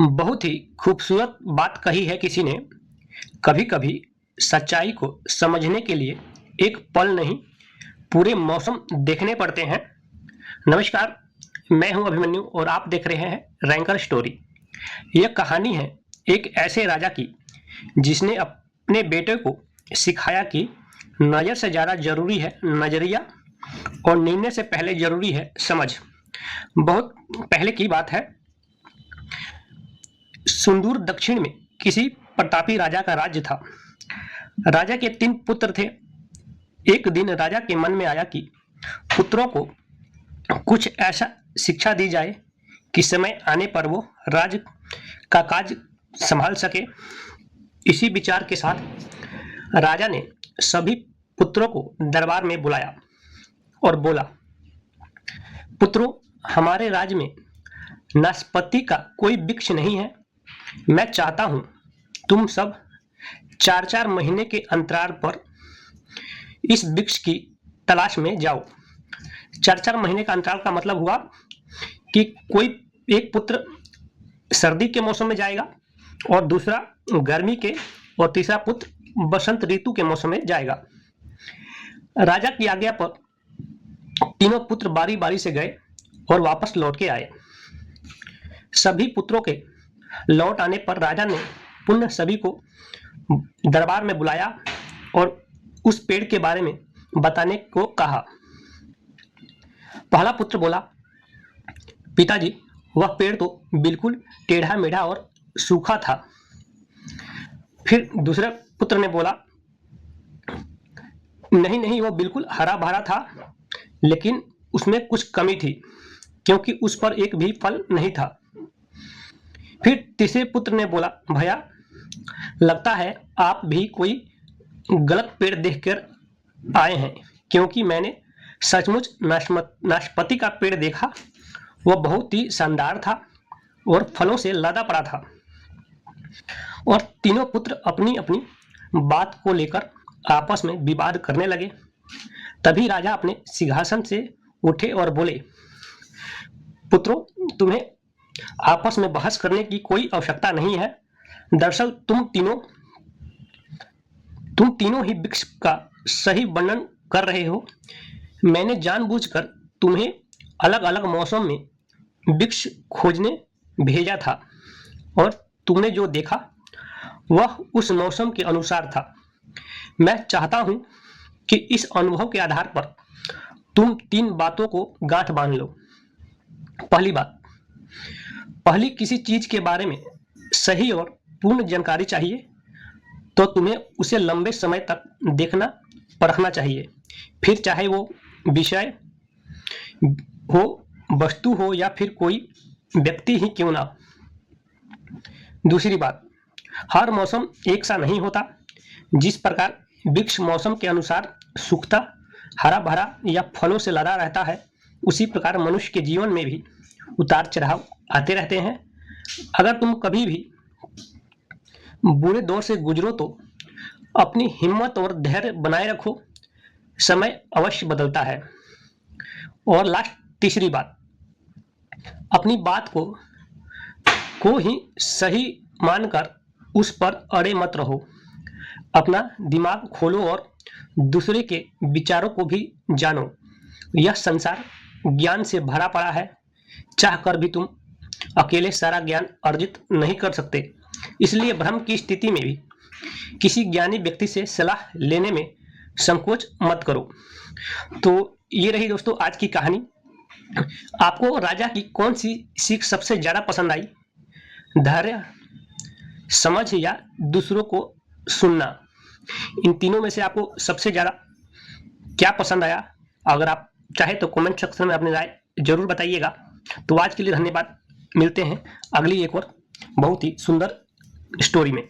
बहुत ही खूबसूरत बात कही है किसी ने। कभी कभी सच्चाई को समझने के लिए एक पल नहीं, पूरे मौसम देखने पड़ते हैं। नमस्कार, मैं हूं अभिमन्यु और आप देख रहे हैं रैंकर स्टोरी। यह कहानी है एक ऐसे राजा की जिसने अपने बेटे को सिखाया कि नज़र से ज़्यादा जरूरी है नज़रिया और निर्णय से पहले जरूरी है समझ। बहुत पहले की बात है। सुदूर दक्षिण में किसी प्रतापी राजा का राज्य था। राजा के 3 पुत्र थे। एक दिन राजा के मन में आया कि पुत्रों को कुछ ऐसा शिक्षा दी जाए कि समय आने पर वो राज्य का काज संभाल सके। इसी विचार के साथ राजा ने सभी पुत्रों को दरबार में बुलाया और बोला, पुत्रों, हमारे राज्य में नाशपाती का कोई वृक्ष नहीं है। मैं चाहता हूं तुम सब 4-4 महीने के अंतराल पर इस वृक्ष की तलाश में जाओ। 4-4 महीने का अंतराल का मतलब हुआ कि कोई एक पुत्र सर्दी के मौसम में जाएगा और दूसरा गर्मी के और तीसरा पुत्र बसंत ऋतु के मौसम में जाएगा। राजा की आज्ञा पर तीनों पुत्र बारी बारी से गए और वापस लौट के आए। सभी पुत्रों के लौट आने पर राजा ने पुनः सभी को दरबार में बुलाया और उस पेड़ के बारे में बताने को कहा। पहला पुत्र बोला, पिताजी, वह पेड़ तो बिल्कुल टेढ़ा मेढ़ा और सूखा था। फिर दूसरे पुत्र ने बोला, नहीं नहीं, वह बिल्कुल हरा भरा था, लेकिन उसमें कुछ कमी थी क्योंकि उस पर एक भी फल नहीं था। फिर तीसरे पुत्र ने बोला, भैया, लगता है आप भी कोई गलत पेड़ देखकर आए हैं, क्योंकि मैंने सचमुच नाशपाती का पेड़ देखा। वह बहुत ही शानदार था और फलों से लदा पड़ा था। और तीनों पुत्र अपनी अपनी बात को लेकर आपस में विवाद करने लगे। तभी राजा अपने सिंहासन से उठे और बोले, पुत्रों, तुम्हें आपस में बहस करने की कोई आवश्यकता नहीं है। दरअसल तुम तीनों ही वृक्ष का सही वर्णन कर रहे हो। मैंने जानबूझकर तुम्हें अलग अलग मौसम में वृक्ष खोजने भेजा था और तुमने जो देखा वह उस मौसम के अनुसार था। मैं चाहता हूं कि इस अनुभव के आधार पर तुम 3 बातों को गांठ बांध लो। पहली बात, किसी चीज के बारे में सही और पूर्ण जानकारी चाहिए तो तुम्हें उसे लंबे समय तक देखना परखना चाहिए, फिर चाहे वो विषय हो, वस्तु हो या फिर कोई व्यक्ति ही क्यों ना। दूसरी बात, हर मौसम एक सा नहीं होता। जिस प्रकार वृक्ष मौसम के अनुसार सूखता, हरा भरा या फलों से लदा रहता है, उसी प्रकार मनुष्य के जीवन में भी उतार चढ़ाव आते रहते हैं। अगर तुम कभी भी बुरे दौर से गुजरो तो अपनी हिम्मत और धैर्य बनाए रखो, समय अवश्य बदलता है। और लास्ट तीसरी बात, अपनी बात को ही सही मानकर उस पर अड़े मत रहो। अपना दिमाग खोलो और दूसरे के विचारों को भी जानो। यह संसार ज्ञान से भरा पड़ा है, चाहकर भी तुम अकेले सारा ज्ञान अर्जित नहीं कर सकते। इसलिए भ्रम की स्थिति में भी किसी ज्ञानी व्यक्ति से सलाह लेने में संकोच मत करो। तो ये रही दोस्तों आज की कहानी। आपको राजा की कौन सी सीख सबसे ज्यादा पसंद आई? धैर्य, समझ या दूसरों को सुनना? इन तीनों में से आपको सबसे ज्यादा क्या पसंद आया? अगर आप चाहे तो कमेंट सेक्शन में अपनी राय जरूर बताइएगा। तो आज के लिए धन्यवाद। मिलते हैं अगली एक और बहुत ही सुंदर स्टोरी में।